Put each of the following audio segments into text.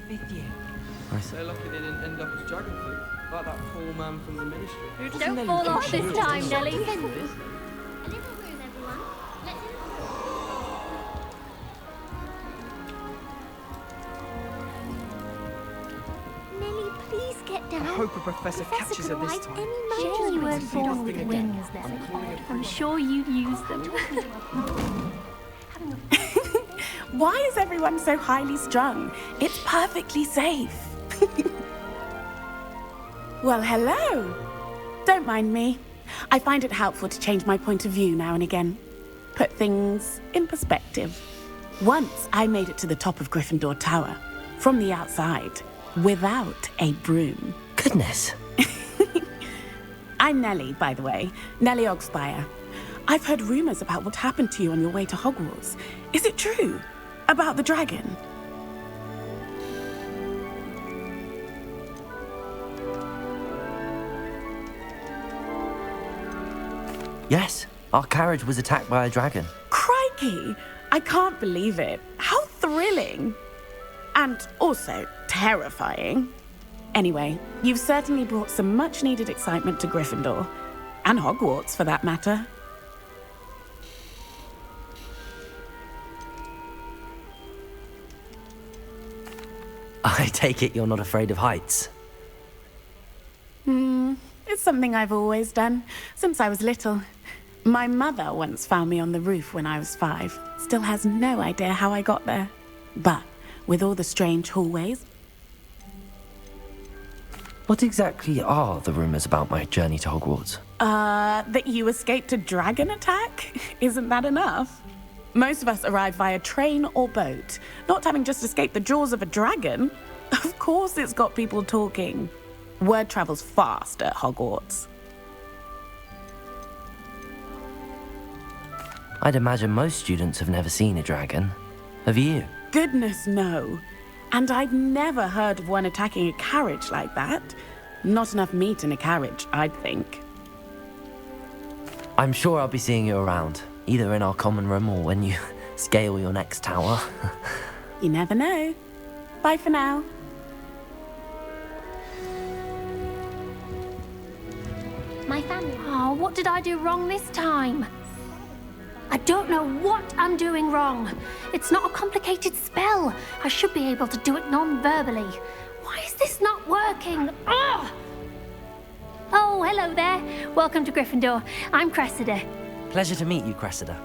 5th year. They're lucky they didn't end up as dragon food, like that poor man from the ministry. Don't fall off this time, Nelly. A little room, everyone. Let him... Nelly, please get down. I hope a professor catches her this time. Sure you weren't born with wings, Nelly. I'm sure you'd use them. Why is everyone so highly strung? It's perfectly safe. Well, hello. Don't mind me. I find it helpful to change my point of view now and again. Put things in perspective. Once I made it to the top of Gryffindor Tower, from the outside, without a broom. Goodness. I'm Nellie, by the way. Nellie Ogspire. I've heard rumors about what happened to you on your way to Hogwarts. Is it true? About the dragon? Yes, our carriage was attacked by a dragon. Crikey! I can't believe it. How thrilling! And also terrifying. Anyway, you've certainly brought some much-needed excitement to Gryffindor. And Hogwarts, for that matter. I take it you're not afraid of heights. It's something I've always done, since I was little. My mother once found me on the roof when I was 5. Still has no idea how I got there. But with all the strange hallways... What exactly are the rumors about my journey to Hogwarts? That you escaped a dragon attack? Isn't that enough? Most of us arrive via train or boat, not having just escaped the jaws of a dragon. Of course it's got people talking. Word travels fast at Hogwarts. I'd imagine most students have never seen a dragon. Have you? Goodness, no. And I've never heard of one attacking a carriage like that. Not enough meat in a carriage, I'd think. I'm sure I'll be seeing you around, either in our common room or when you scale your next tower. You never know. Bye for now. My family. Oh, what did I do wrong this time? I don't know what I'm doing wrong. It's not a complicated spell. I should be able to do it non-verbally. Why is this not working? Ugh! Oh, hello there. Welcome to Gryffindor. I'm Cressida. Pleasure to meet you, Cressida.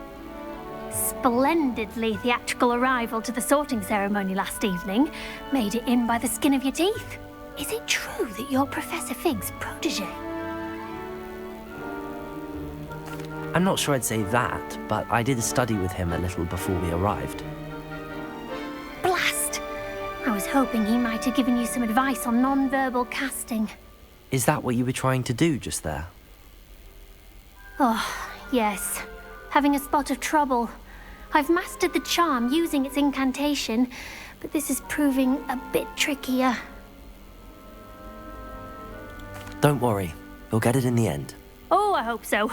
Splendidly theatrical arrival to the sorting ceremony last evening. Made it in by the skin of your teeth. Is it true that you're Professor Fig's protege? I'm not sure I'd say that, but I did study with him a little before we arrived. Blast! I was hoping he might have given you some advice on non-verbal casting. Is that what you were trying to do just there? Oh, yes. Having a spot of trouble. I've mastered the charm using its incantation, but this is proving a bit trickier. Don't worry, you'll get it in the end. Oh, I hope so.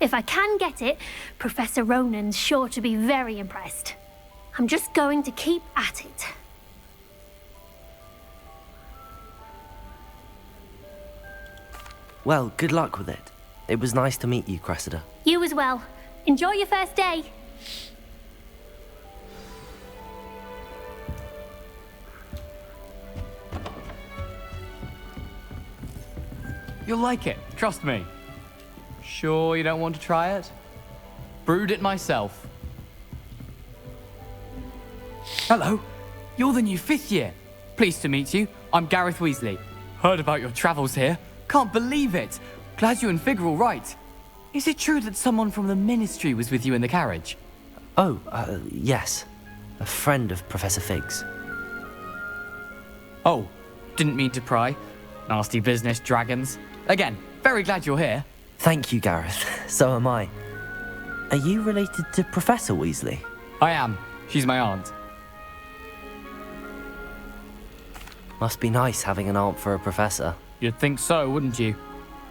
If I can get it, Professor Ronan's sure to be very impressed. I'm just going to keep at it. Well, good luck with it. It was nice to meet you, Cressida. You as well. Enjoy your first day. You'll like it, trust me. Sure you don't want to try it? Brewed it myself. Hello, you're the new 5th year. Pleased to meet you. I'm Gareth Weasley. Heard about your travels here. Can't believe it. Glad you and Fig are all right. Is it true that someone from the ministry was with you in the carriage? Oh, yes. A friend of Professor Fig's. Oh, didn't mean to pry. Nasty business, dragons. Again, very glad you're here. Thank you, Gareth. So am I. Are you related to Professor Weasley? I am. She's my aunt. Must be nice having an aunt for a professor. You'd think so, wouldn't you?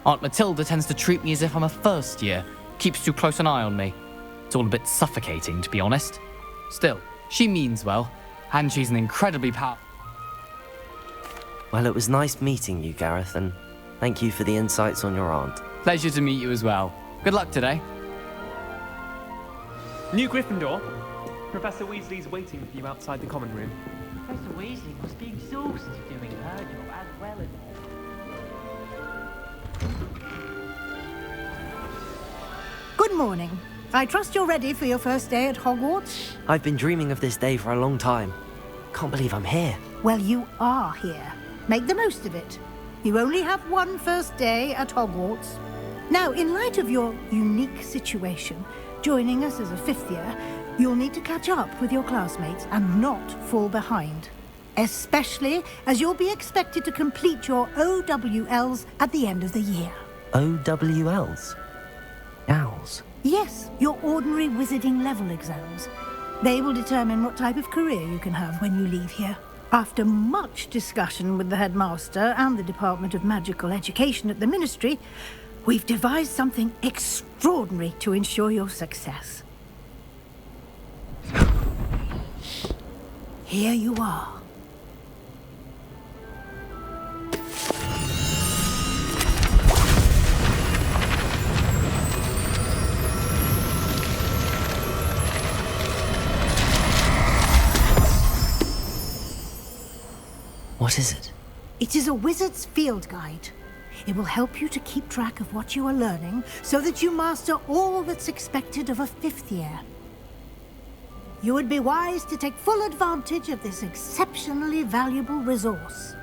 Aunt Matilda tends to treat me as if I'm a first year. Keeps too close an eye on me. It's all a bit suffocating, to be honest. Still, she means well, and she's an incredibly powerful... Well, it was nice meeting you, Gareth, and thank you for the insights on your aunt. Pleasure to meet you as well. Good luck today. New Gryffindor. Professor Weasley's waiting for you outside the common room. Professor Weasley must be exhausted doing her job as well as... Good morning. I trust you're ready for your first day at Hogwarts? I've been dreaming of this day for a long time. Can't believe I'm here. Well, you are here. Make the most of it. You only have one first day at Hogwarts. Now, in light of your unique situation, joining us as a fifth year, you'll need to catch up with your classmates and not fall behind. Especially as you'll be expected to complete your OWLs at the end of the year. OWLs? Owls? Yes, your ordinary wizarding level exams. They will determine what type of career you can have when you leave here. After much discussion with the headmaster and the Department of Magical Education at the Ministry, we've devised something extraordinary to ensure your success. Here you are. What is it? It is a wizard's field guide. It will help you to keep track of what you are learning so that you master all that's expected of a fifth year. You would be wise to take full advantage of this exceptionally valuable resource.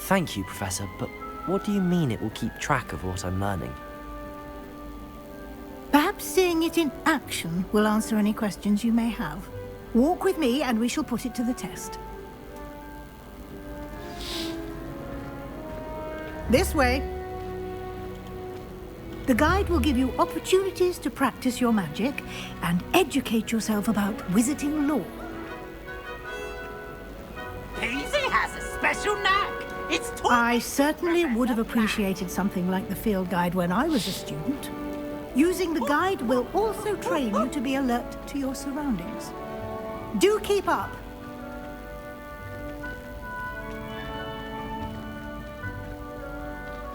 Thank you, Professor, but what do you mean it will keep track of what I'm learning? Perhaps seeing it in action will answer any questions you may have. Walk with me and we shall put it to the test. This way. The guide will give you opportunities to practice your magic and educate yourself about wizarding lore. Easy has a special knack. It's I certainly would have appreciated something like the field guide when I was a student. Using the guide will also train you to be alert to your surroundings. Do keep up.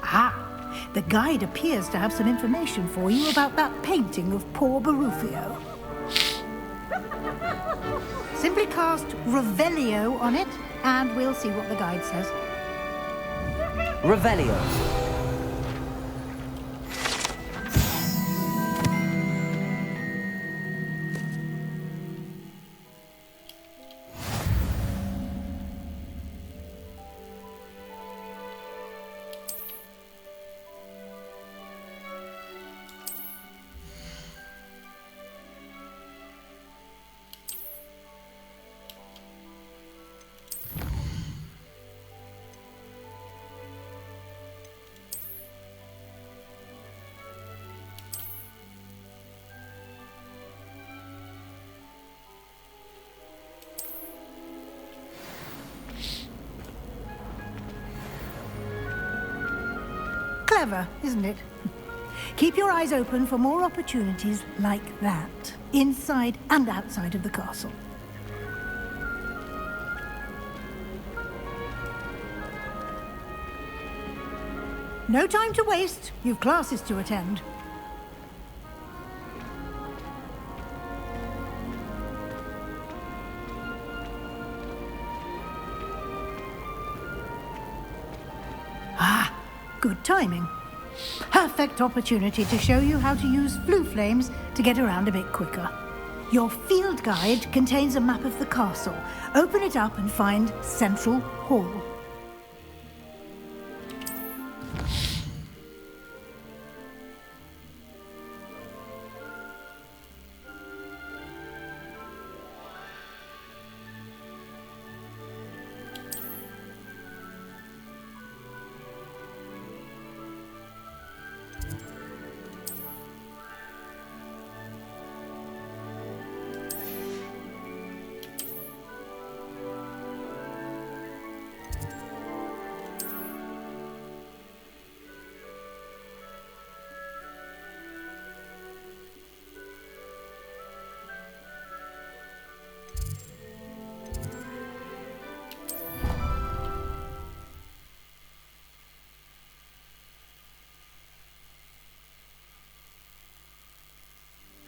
Ah, the guide appears to have some information for you about that painting of poor Barufio. Simply cast Revelio on it, and we'll see what the guide says. Revelio. Clever, isn't it? Keep your eyes open for more opportunities like that, inside and outside of the castle. No time to waste. You've classes to attend. Good timing. Perfect opportunity to show you how to use flue flames to get around a bit quicker. Your field guide contains a map of the castle. Open it up and find Central Hall.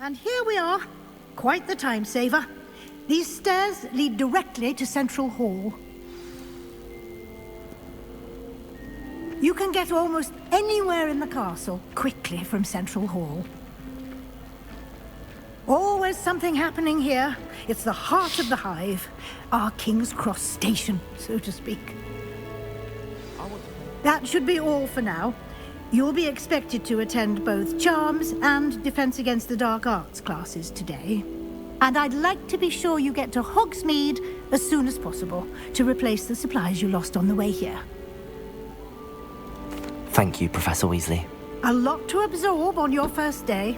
And here we are. Quite the time saver. These stairs lead directly to Central Hall. You can get almost anywhere in the castle quickly from Central Hall. Always something happening here. It's the heart of the hive. Our King's Cross station, so to speak. That should be all for now. You'll be expected to attend both Charms and Defense Against the Dark Arts classes today. And I'd like to be sure you get to Hogsmeade as soon as possible to replace the supplies you lost on the way here. Thank you, Professor Weasley. A lot to absorb on your first day,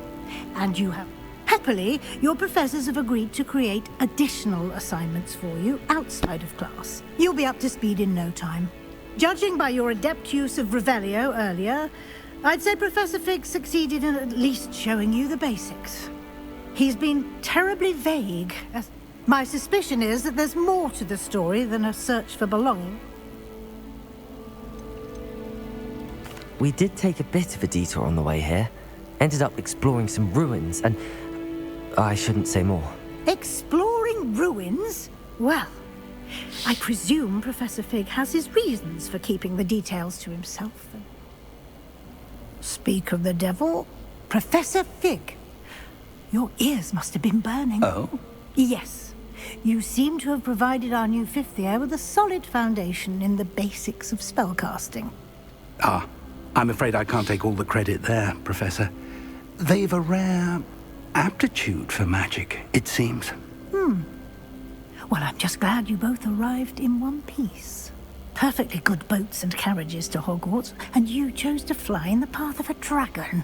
and you have... Happily, your professors have agreed to create additional assignments for you outside of class. You'll be up to speed in no time. Judging by your adept use of Revelio earlier, I'd say Professor Fig succeeded in at least showing you the basics. He's been terribly vague. My suspicion is that there's more to the story than a search for belonging. We did take a bit of a detour on the way here. Ended up exploring some ruins and... I shouldn't say more. Exploring ruins? Well, I presume Professor Fig has his reasons for keeping the details to himself. Speak of the devil, Professor Fig. Your ears must have been burning. Oh? Yes. You seem to have provided our new fifth year with a solid foundation in the basics of spellcasting. Ah, I'm afraid I can't take all the credit there, Professor. They've a rare aptitude for magic, it seems. Well, I'm just glad you both arrived in one piece. Perfectly good boats and carriages to Hogwarts, and you chose to fly in the path of a dragon.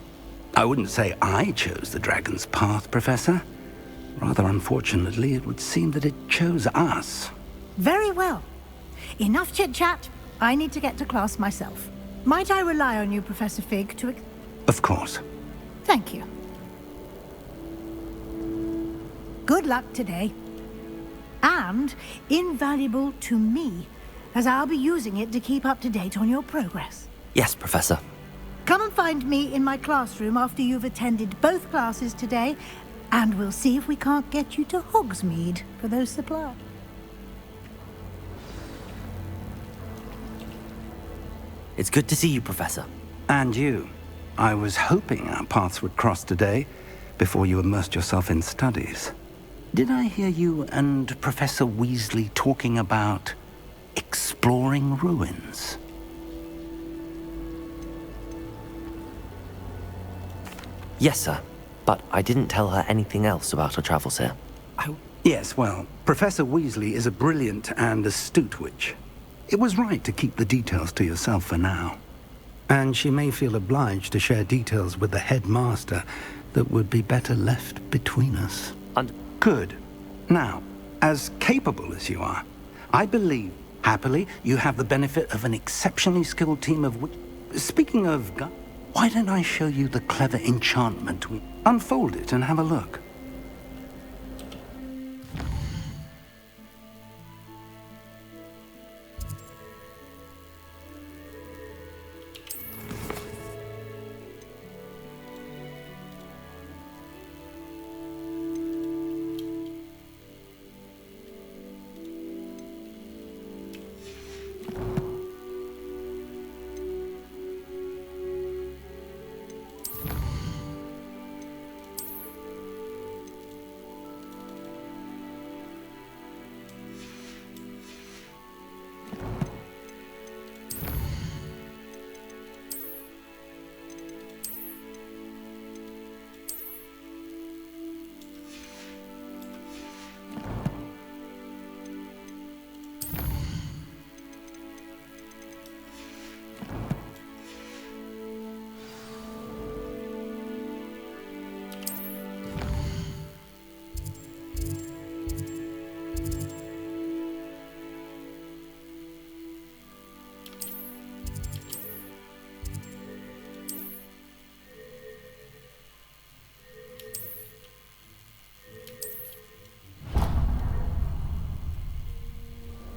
I wouldn't say I chose the dragon's path, Professor. Rather unfortunately, it would seem that it chose us. Very well. Enough chit-chat. I need to get to class myself. Might I rely on you, Professor Fig, to... Of course. Thank you. Good luck today. And invaluable to me, as I'll be using it to keep up to date on your progress. Yes, Professor. Come and find me in my classroom after you've attended both classes today, and we'll see if we can't get you to Hogsmeade for those supplies. It's good to see you, Professor. And you. I was hoping our paths would cross today, before you immersed yourself in studies. Did I hear you and Professor Weasley talking about exploring ruins? Yes, sir. But I didn't tell her anything else about her travels here. Yes, well, Professor Weasley is a brilliant and astute witch. It was right to keep the details to yourself for now. And she may feel obliged to share details with the headmaster that would be better left between us. Good. Now, as capable as you are, I believe, happily, you have the benefit of an exceptionally skilled team of Speaking of... Why don't I show you the clever enchantment? Unfold it and have a look.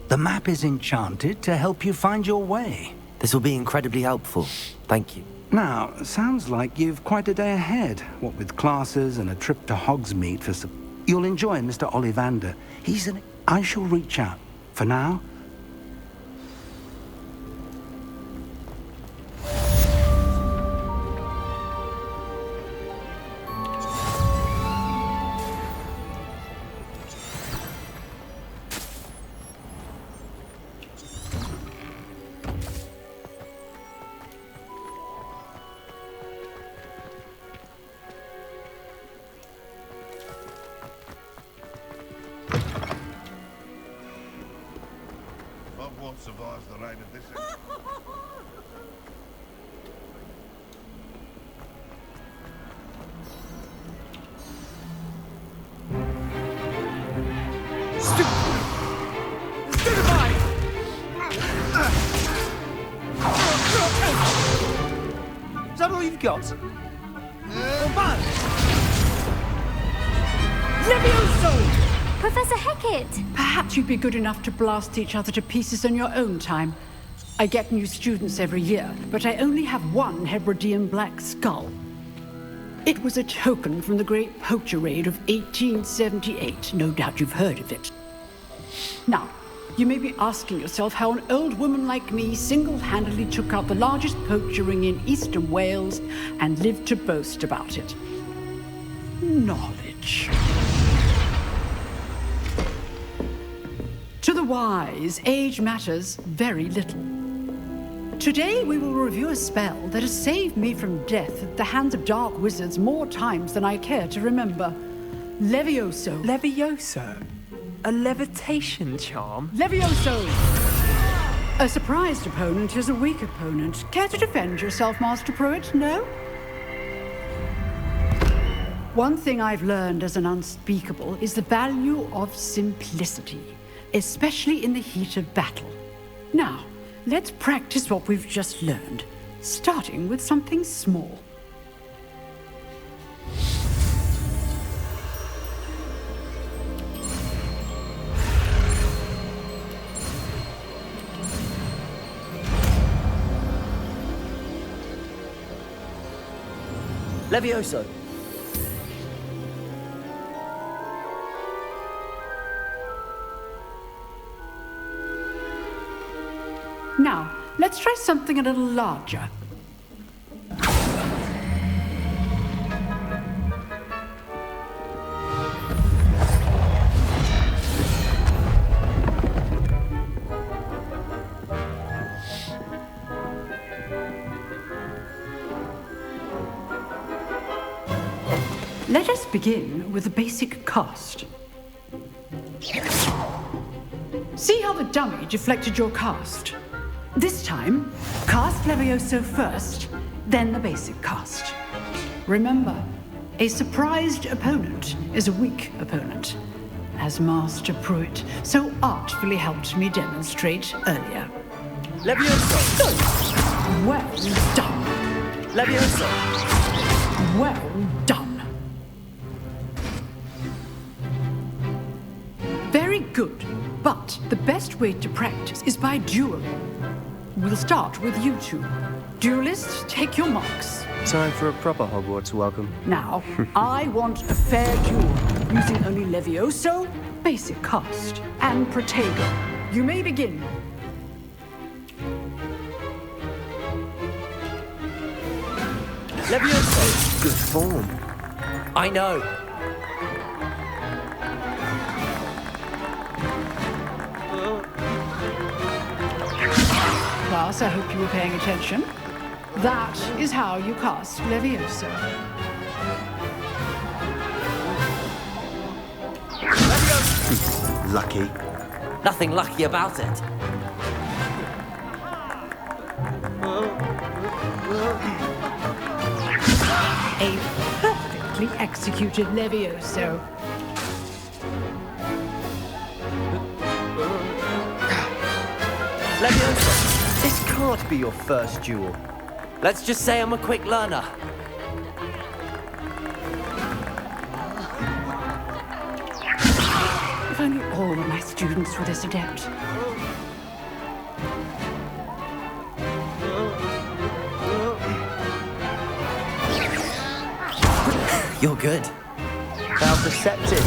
The map is enchanted to help you find your way. This will be incredibly helpful. Thank you. Now, sounds like you've quite a day ahead, what with classes and a trip to Hogsmeade for some... You'll enjoy Mr. Ollivander. I shall reach out. For now... Hogwarts survives the reign of this... Is that all you've got? Levioso! Professor Hecat! Perhaps you'd be good enough to blast each other to pieces in your own time. I get new students every year, but I only have one Hebridean black skull. It was a token from the Great Poacher Raid of 1878. No doubt you've heard of it. Now, you may be asking yourself how an old woman like me single-handedly took out the largest poacher ring in eastern Wales and lived to boast about it. Knowledge. To the wise, age matters very little. Today we will review a spell that has saved me from death at the hands of dark wizards more times than I care to remember. Levioso. Levioso? A levitation charm? Levioso! A surprised opponent is a weak opponent. Care to defend yourself, Master Pruitt? No? One thing I've learned as an unspeakable is the value of simplicity, especially in the heat of battle. Now, let's practice what we've just learned, starting with something small. Levioso! Now, let's try something a little larger. Let us begin with the basic cast. See how the dummy deflected your cast? This time, cast Levioso first, then the basic cast. Remember, a surprised opponent is a weak opponent, as Master Pruitt so artfully helped me demonstrate earlier. Levioso! Good. Well done. Levioso! Well done. Very good, but the best way to practice is by dueling. We'll start with you two. Duelists, take your marks. Time for a proper Hogwarts welcome. Now, I want a fair duel, using only Levioso, basic cast, and Protego. You may begin. Levioso! Good form. I know. Class, I hope you were paying attention. That is how you cast Levioso. Lucky. Nothing lucky about it. A perfectly executed Levioso. Levioso! This can't be your first duel. Let's just say I'm a quick learner. If only all of my students were this adept. You're good. How perceptive.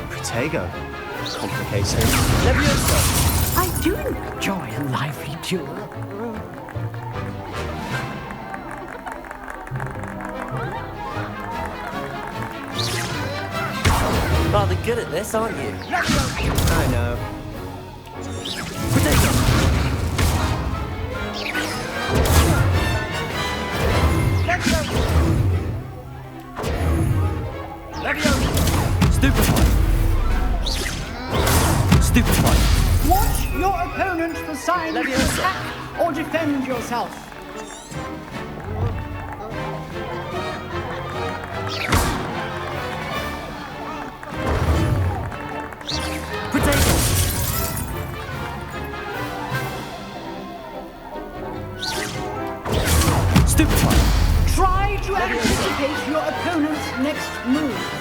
Protego. Complicated. Leviosa. I do enjoy a lively duel. Rather good at this, aren't you? I know. Stupefy. Stupefy. Watch your opponent for signs to attack or defend yourself. Stupefy. Try to anticipate your opponent's next move.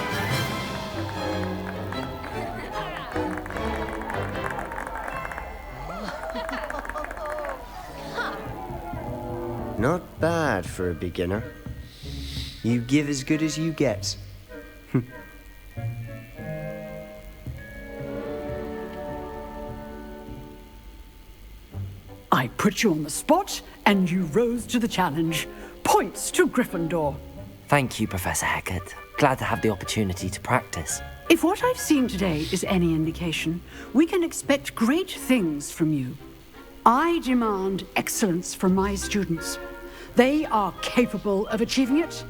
Not bad for a beginner. You give as good as you get. I put you on the spot, and you rose to the challenge. Points to Gryffindor. Thank you, Professor Hecat. Glad to have the opportunity to practice. If what I've seen today is any indication, we can expect great things from you. I demand excellence from my students. They are capable of achieving it,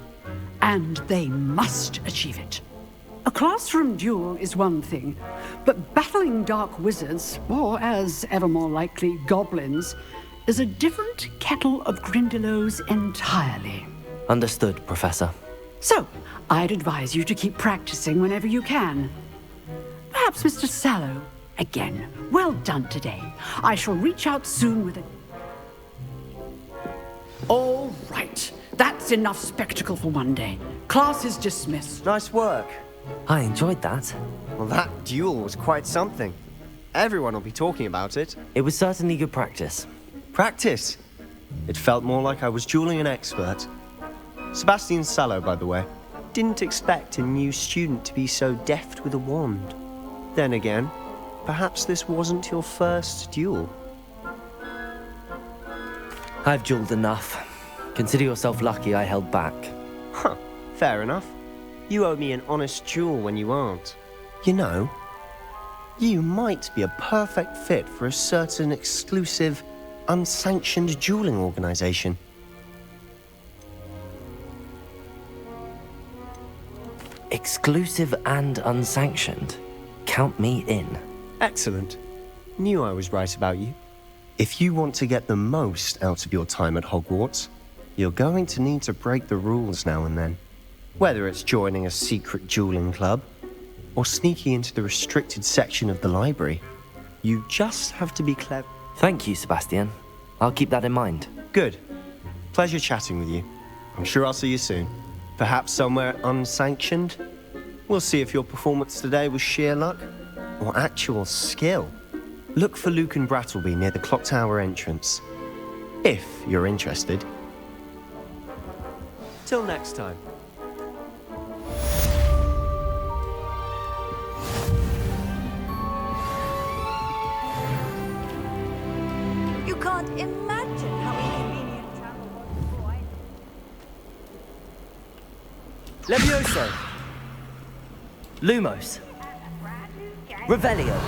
and they must achieve it. A classroom duel is one thing, but battling dark wizards, or as ever more likely, goblins, is a different kettle of Grindylows entirely. Understood, Professor. So, I'd advise you to keep practicing whenever you can. Perhaps Mr. Sallow, again, well done today. I shall reach out soon with a... All right, that's enough spectacle for one day. Class is dismissed. Nice work. I enjoyed that. Well, that duel was quite something. Everyone will be talking about it. It was certainly good practice. Practice? It felt more like I was dueling an expert. Sebastian Sallow, by the way. Didn't expect a new student to be so deft with a wand. Then again, perhaps this wasn't your first duel. I've dueled enough. Consider yourself lucky I held back. Huh, fair enough. You owe me an honest duel when you aren't. You know, you might be a perfect fit for a certain exclusive, unsanctioned dueling organization. Exclusive and unsanctioned. Count me in. Excellent. Knew I was right about you. If you want to get the most out of your time at Hogwarts, you're going to need to break the rules now and then. Whether it's joining a secret dueling club, or sneaking into the restricted section of the library, you just have to be clever. Thank you, Sebastian. I'll keep that in mind. Good. Pleasure chatting with you. I'm sure I'll see you soon. Perhaps somewhere unsanctioned? We'll see if your performance today was sheer luck, or actual skill. Look for Luke and Brattleby near the clock tower entrance, if you're interested. Till next time. You can't imagine how inconvenient travel was before I... Levioso! Lumos! Revelio!